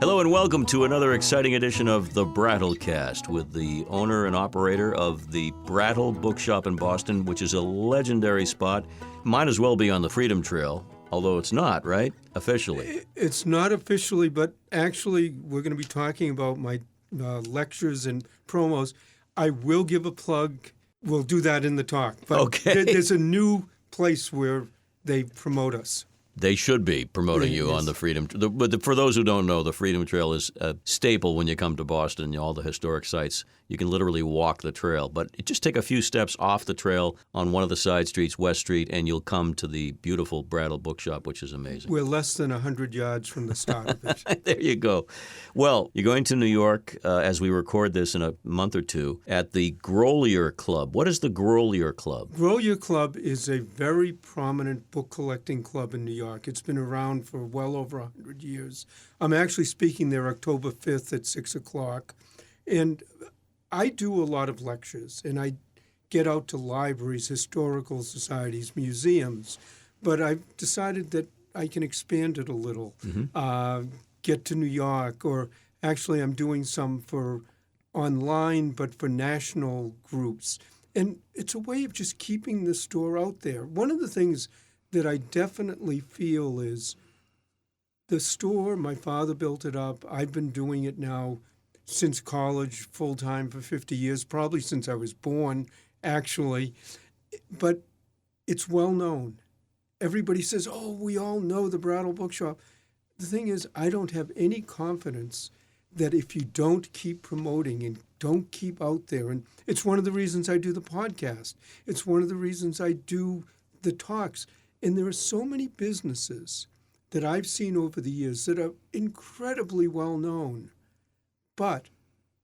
Hello and welcome to another exciting edition of the Brattlecast with the owner and operator of the Brattle bookshop in Boston, which is a legendary spot. Might as well be on the Freedom Trail, although it's not, right? Officially. It's not officially, but actually we're going to be talking about my lectures and promos. I will give a plug. We'll do that in the talk. But okay. There's a new place where they promote us. They should be promoting you on the Freedom Trail. But for those who don't know, the Freedom Trail is a staple when you come to Boston. All the historic sites, you can literally walk the trail. But just take a few steps off the trail on one of the side streets, West Street, and you'll come to the beautiful Brattle bookshop, which is amazing. We're less than 100 yards from the start of it. There you go. Well, you're going to New York as we record this in a month or two at the Grolier Club. What is the Grolier Club? Grolier Club is a very prominent book collecting club in New York. It's been around for well over 100 years. I'm actually speaking there October 5th at 6 o'clock. And I do a lot of lectures, and I get out to libraries, historical societies, museums. But I've decided that I can expand it a little, get to New York, or actually I'm doing some for online, but for national groups. And it's a way of just keeping the store out there. One of the things that I definitely feel is the store, my father built it up. I've been doing it now since college, full-time for 50 years, probably since I was born, actually. But it's well known. Everybody says, oh, we all know the Brattle Bookshop. The thing is, I don't have any confidence that if you don't keep promoting and don't keep out there, and it's one of the reasons I do the podcast. It's one of the reasons I do the talks. And there are so many businesses that I've seen over the years that are incredibly well known. But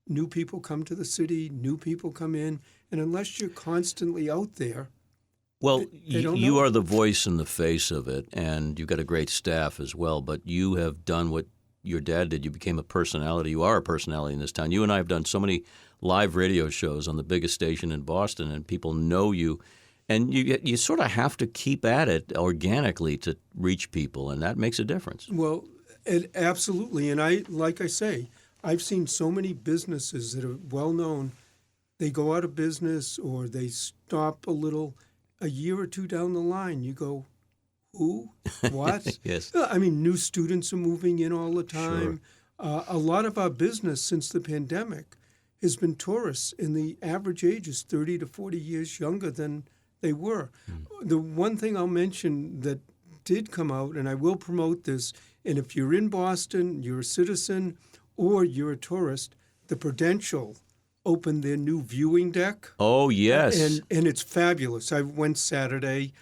new people come to the city, new people come in, and unless you're constantly out there, well, they don't you know. are the voice and the face of it, and you've got a great staff as well. But you have done what your dad did. You became a personality. You are a personality in this town. You and I have done so many live radio shows on the biggest station in Boston, and people know you. And you sort of have to keep at it organically to reach people, and that makes a difference. Well, absolutely. And like I say, I've seen so many businesses that are well known. They go out of business or they stop a year or two down the line. You go, who? What? Yes. I mean, new students are moving in all the time. Sure. A lot of our business since the pandemic has been tourists, and the average age is 30 to 40 years younger than they were. The one thing I'll mention that did come out, and I will promote this, and if you're in Boston, you're a citizen, or you're a tourist, the Prudential opened their new viewing deck. Oh, yes. And it's fabulous. I went Saturday,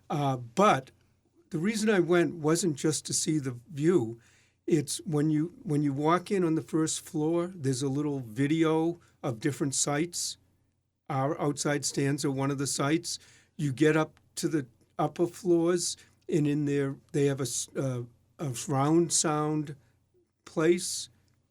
but the reason I went wasn't just to see the view. It's when you walk in on the first floor, there's a little video of different sites. Our outside stands are one of the sites. You get up to the upper floors, and in there they have a round sound place.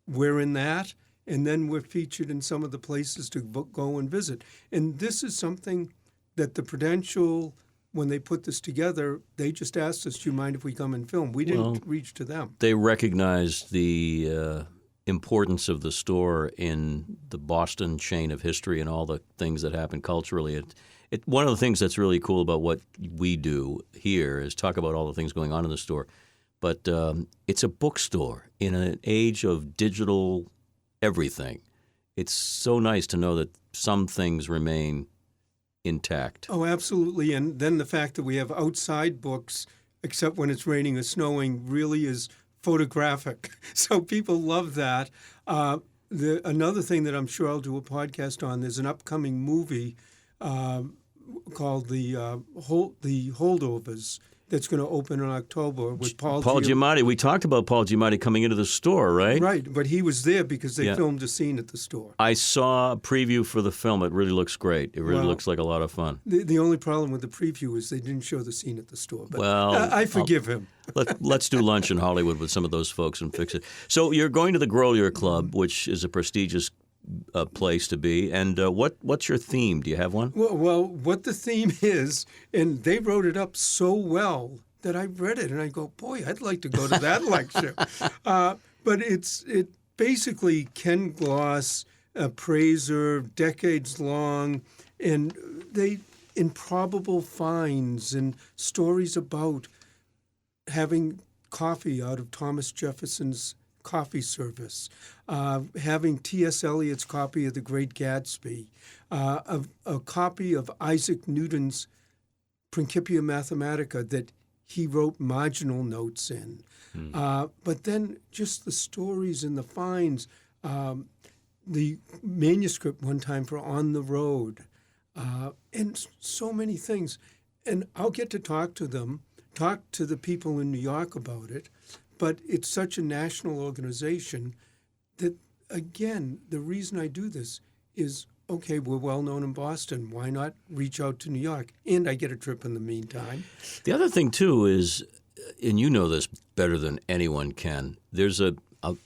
We're in that, and then we're featured in some of the places to go and visit. And this is something that the Prudential, when they put this together, they just asked us, do you mind if we come and film? We didn't reach to them. They recognized the importance of the store in the Boston chain of history and all the things that happen culturally. One of the things that's really cool about what we do here is talk about all the things going on in the store. But it's a bookstore in an age of digital everything. It's so nice to know that some things remain intact. Oh, absolutely. And then the fact that we have outside books, except when it's raining or snowing, really is photographic. So people love that. Another thing that I'm sure I'll do a podcast on, there's an upcoming movie called The Holdovers that's going to open in October with Paul Giamatti. We talked about Paul Giamatti coming into the store, right? Right, but he was there because they filmed a scene at the store. I saw a preview for the film. It really looks great. It really looks like a lot of fun. The only problem with the preview is they didn't show the scene at the store. But I forgive him. Let's do lunch in Hollywood with some of those folks and fix it. So you're going to the Grolier Club, which is a prestigious place to be. And what's your theme? Do you have one? Well, what the theme is, and they wrote it up so well that I read it and I go, boy, I'd like to go to that lecture. But it basically Ken Gloss, a praiser, decades long, and they improbable finds and stories about having coffee out of Thomas Jefferson's coffee service, having T.S. Eliot's copy of The Great Gatsby, a copy of Isaac Newton's Principia Mathematica that he wrote marginal notes in. But then just the stories and the finds, the manuscript one time for On the Road, and so many things. And I'll get to talk to the people in New York about it, but it's such a national organization that, again, the reason I do this is, okay, we're well known in Boston. Why not reach out to New York? And I get a trip in the meantime. The other thing, too, is, and you know this better than anyone can, there's a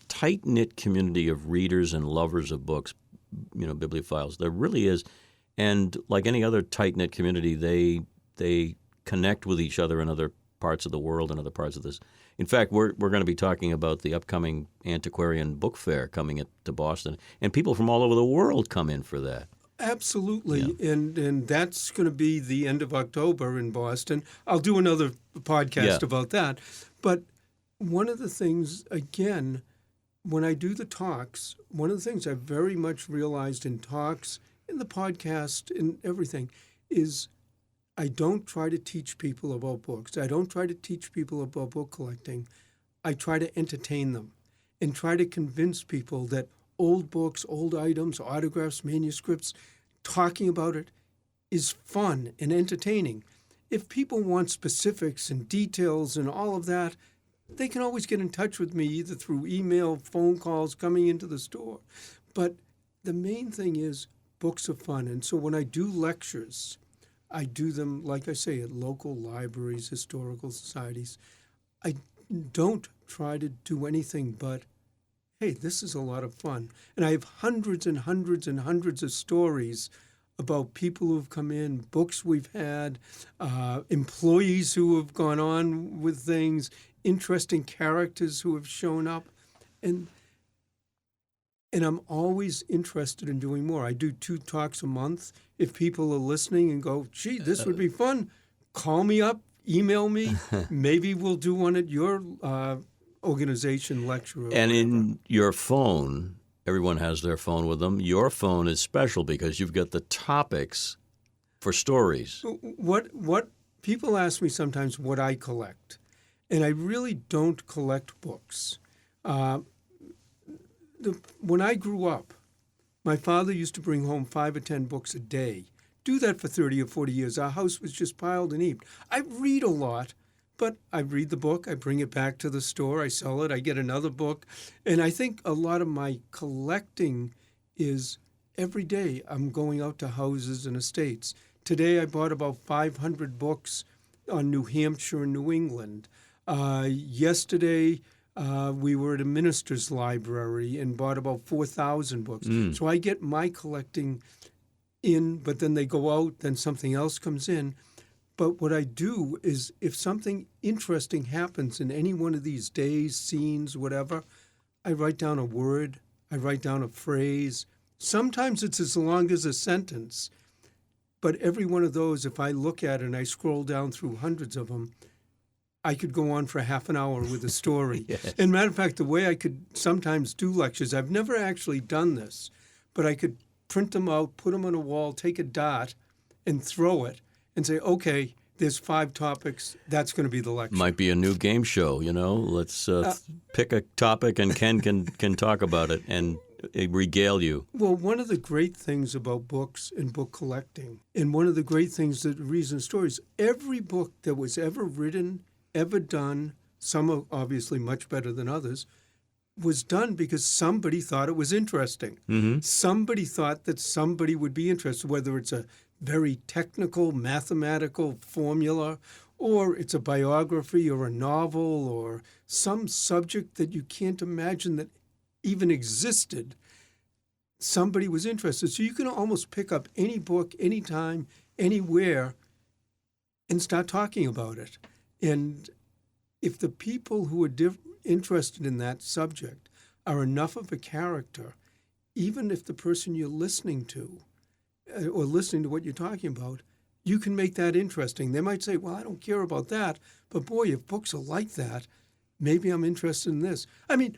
tight-knit community of readers and lovers of books, bibliophiles. There really is. And like any other tight-knit community, they connect with each other in other parts of the world and other parts of this. In fact, we're going to be talking about the upcoming antiquarian book fair coming to Boston, and people from all over the world come in for that. Absolutely, yeah. And that's going to be the end of October in Boston. I'll do another podcast about that. But one of the things, again, when I do the talks, one of the things I've very much realized in talks, in the podcast, in everything, is I don't try to teach people about books. I don't try to teach people about book collecting. I try to entertain them and try to convince people that old books, old items, autographs, manuscripts, talking about it is fun and entertaining. If people want specifics and details and all of that, they can always get in touch with me either through email, phone calls, coming into the store. But the main thing is books are fun. And so when I do lectures, I do them, like I say, at local libraries, historical societies. I don't try to do anything but, hey, this is a lot of fun. And I have hundreds and hundreds and hundreds of stories about people who've come in, books we've had, employees who have gone on with things, interesting characters who have shown up. And I'm always interested in doing more. I do 2 talks a month. If people are listening and go, gee, this would be fun, call me up, email me. Maybe we'll do one at your organization lecture. And in your phone, everyone has their phone with them. Your phone is special because you've got the topics for stories. What people ask me sometimes what I collect, and I really don't collect books. When I grew up, my father used to bring home 5 or 10 books a day. Do that for 30 or 40 years. Our house was just piled and heaped. I read a lot, but I read the book, I bring it back to the store, I sell it, I get another book. And I think a lot of my collecting is every day I'm going out to houses and estates. Today I bought about 500 books on New Hampshire and New England. Yesterday, we were at a minister's library and bought about 4,000 books. So I get my collecting in, but then they go out, then something else comes in. But what I do is if something interesting happens in any one of these days, scenes, whatever, I write down a word, I write down a phrase. Sometimes it's as long as a sentence. But every one of those, if I look at it and I scroll down through hundreds of them, I could go on for half an hour with a story. Yes. And matter of fact, the way I could sometimes do lectures, I've never actually done this, but I could print them out, put them on a wall, take a dot, and throw it, and say, okay, there's 5 topics. That's going to be the lecture. Might be a new game show, Let's pick a topic and Ken can talk about it and regale you. Well, one of the great things about books and book collecting, and one of the great things that reason stories, every book that was ever written, ever done, some are obviously much better than others, was done because somebody thought it was interesting. Mm-hmm. Somebody thought that somebody would be interested, whether it's a very technical, mathematical formula, or it's a biography or a novel or some subject that you can't imagine that even existed. Somebody was interested. So you can almost pick up any book, anytime, anywhere, and start talking about it. And if the people who are interested in that subject are enough of a character, even if the person you're listening to or listening to what you're talking about, you can make that interesting. They might say, well, I don't care about that, but boy, if books are like that, maybe I'm interested in this. I mean,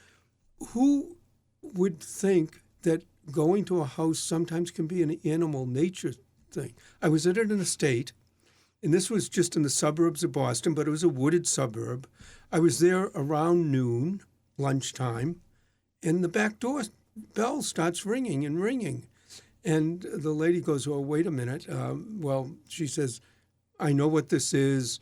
who would think that going to a house sometimes can be an animal nature thing? I was at an estate, and this was just in the suburbs of Boston, but it was a wooded suburb. I was there around noon, lunchtime, and the back door bell starts ringing and ringing. And the lady goes, oh, wait a minute. She says, I know what this is.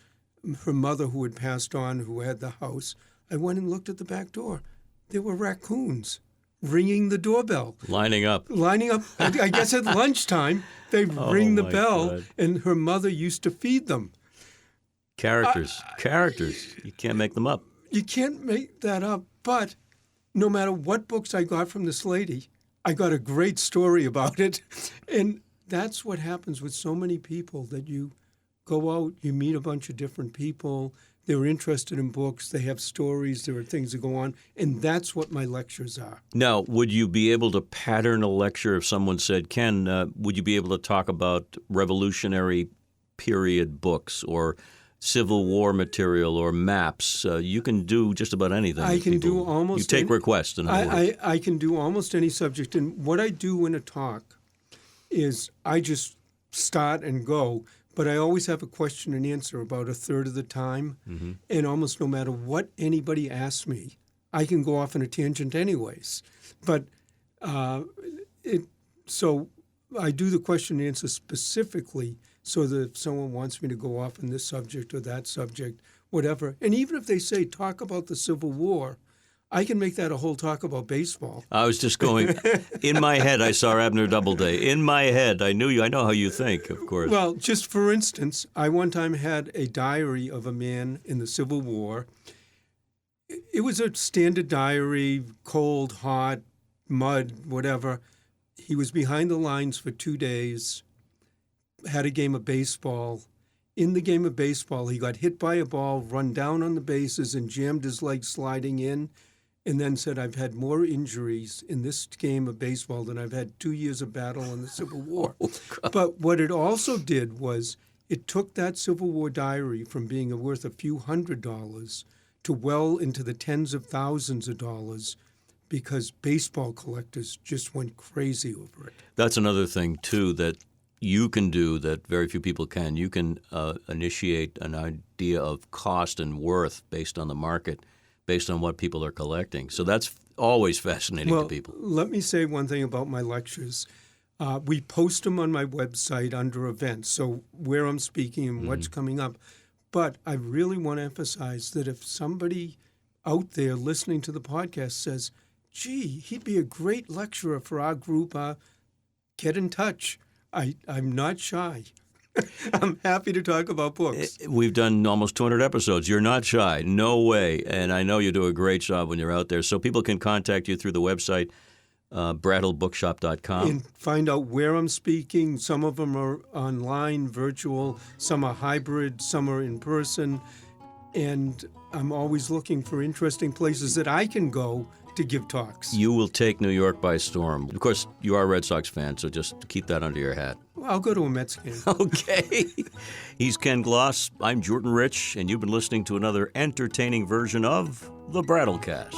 Her mother, who had passed on, who had the house. I went and looked at the back door. There were raccoons ringing the doorbell. Lining up. I guess at lunchtime, they ring the bell, God. and her mother used to feed them. Characters. You can't make them up. You can't make that up. But no matter what books I got from this lady, I got a great story about it. And that's what happens with so many people, that you go out, you meet a bunch of different people, they're interested in books, they have stories, there are things that go on, and that's what my lectures are. Now, would you be able to pattern a lecture if someone said, Ken, would you be able to talk about Revolutionary period books or Civil War material or maps? You can do just about anything. I can do almost. You take requests. I can do almost any subject. And what I do in a talk is I just start and go, but I always have a question and answer about a third of the time. Mm-hmm. And almost no matter what anybody asks me, I can go off on a tangent anyways. But so I do the question and answer specifically so that if someone wants me to go off on this subject or that subject, whatever. And even if they say talk about the Civil War, I can make that a whole talk about baseball. I was just going, in my head, I saw Abner Doubleday. In my head, I knew you. I know how you think, of course. Well, just for instance, I one time had a diary of a man in the Civil War. It was a standard diary, cold, hot, mud, whatever. He was behind the lines for 2 days, had a game of baseball. In the game of baseball, he got hit by a ball, run down on the bases, and jammed his leg sliding in, and then said, I've had more injuries in this game of baseball than I've had 2 years of battle in the Civil War. But what it also did was it took that Civil War diary from being worth a few $100s to well into the tens of thousands of dollars, because baseball collectors just went crazy over it. That's another thing, too, that you can do that very few people can. You can initiate an idea of cost and worth based on the market, based on what people are collecting. So that's always fascinating to people. Let me say one thing about my lectures. We post them on my website under events, so where I'm speaking and what's coming up. But I really want to emphasize that if somebody out there listening to the podcast says, gee, he'd be a great lecturer for our group, get in touch. I'm not shy. I'm happy to talk about books. We've done almost 200 episodes. You're not shy. No way. And I know you do a great job when you're out there. So people can contact you through the website, brattlebookshop.com. And find out where I'm speaking. Some of them are online, virtual. Some are hybrid. Some are in person. And I'm always looking for interesting places that I can go to give talks. You will take New York by storm. Of course, you are a Red Sox fan, so just keep that under your hat. Well, I'll go to a Mets game. Okay. He's Ken Gloss. I'm Jordan Rich, and you've been listening to another entertaining version of the Brattlecast.